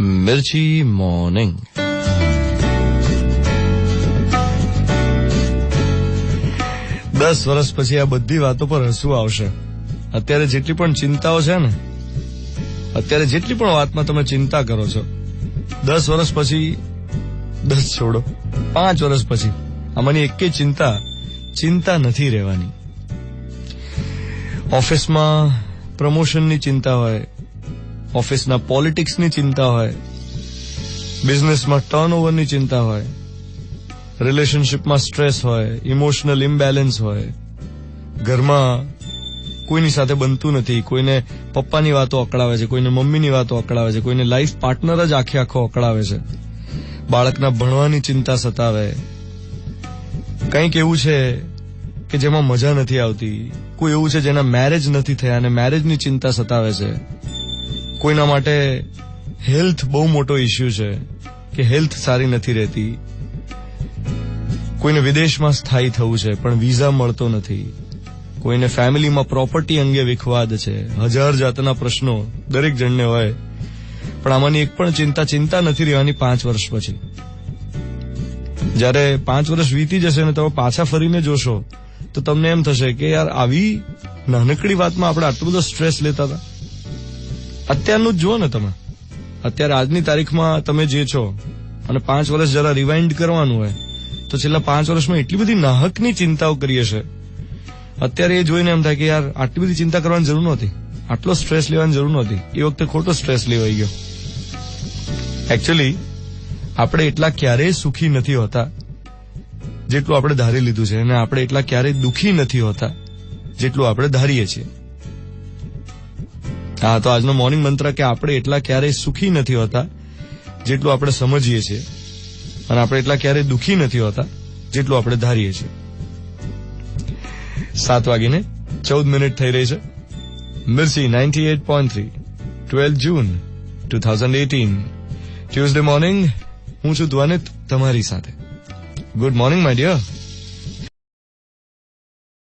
મિર્ચી morning. દસ વર્ષ પછી આ બધી વાતો પર હસવું આવશે. અત્યારે જેટલી પણ ચિંતાઓ છે ને, અત્યારે જેટલી પણ વાતમાં તમે ચિંતા કરો છો, 10 વર્ષ પછી, 10 છોડો, 5 વર્ષ પછી આમાંની એકેય ચિંતા નથી રહેવાની. ઓફિસમાં પ્રમોશનની ચિંતા હોય, ઓફિસના પોલિટિક્સની ચિંતા હોય, બિઝનેસમાં ટર્નઓવરની ચિંતા હોય, રિલેશનશીપમાં સ્ટ્રેસ હોય, ઇમોશનલ ઇમ્બેલેન્સ હોય, ઘરમાં કોઈની સાથે બનતું નથી, કોઈને પપ્પાની વાતો અકળાવે છે, કોઈને મમ્મીની વાતો અકળાવે છે, કોઈને લાઈફ પાર્ટનર જ આખો અકળાવે છે, બાળકના ભણવાની ચિંતા સતાવે, કંઈક એવું છે કે જેમાં મજા નથી આવતી, કોઈ એવું છે જેના મેરેજ નથી થયા અને મેરેજની ચિંતા સતાવે છે, કોઈના માટે હેલ્થ બહુ મોટો ઇસ્યુ છે કે હેલ્થ સારી નથી રહેતી, કોઈને વિદેશમાં સ્થાયી થવું છે પણ વિઝા મળતો નથી, કોઈને ફેમિલીમાં પ્રોપર્ટી અંગે વિખવાદ છે, 1000 જાતના પ્રશ્નો દરેક જણને હોય. પણ આમાંની એક પણ ચિંતા નથી રહેવાની 5 વર્ષ પછી. જ્યારે 5 વર્ષ વીતી જશે ને તમે પાછા ફરીને જોશો તો તમને એમ થશે કે યાર આવી નાનકડી વાતમાં આપણે આટલો બધો સ્ટ્રેસ લેતા હતા. અત્યારનું જ જુઓ ને તમે, અત્યારે આજની તારીખમાં તમે જે છો અને 5 વર્ષ જરા રિવાઇન્ડ કરવાનું હોય તો છેલ્લા 5 વર્ષમાં એટલી બધી નાહકની ચિંતાઓ કરી હશે. અત્યારે એ જોઈને એમ થાય કે યાર આટલી બધી ચિંતા કરવાની જરૂર નહોતી, આટલો સ્ટ્રેસ લેવાની જરૂર નહોતી, એ વખતે ખોટો સ્ટ્રેસ લેવાઈ ગયો. એકચ્યુઅલી આપણે એટલા ક્યારેય સુખી નથી હોતા જેટલું આપણે ધારી લીધું છે, અને આપણે એટલા ક્યારેય દુઃખી નથી હોતા જેટલું આપણે ધારીએ છીએ. હા, તો આજનો મોર્નિંગ મંત્ર કે આપણે એટલા ક્યારેય સુખી નથી હોતા જેટલું આપણે સમજીએ છીએ, અને આપણે એટલા ક્યારેય દુઃખી નથી હોતા જેટલું આપણે ધારીએ છીએ. 7:14 થઈ રહી છે. Mirchi 98.3, 12 June 2018, Tuesday morning. હું છું દ્વાનિત તમારી સાથે. Good morning my dear.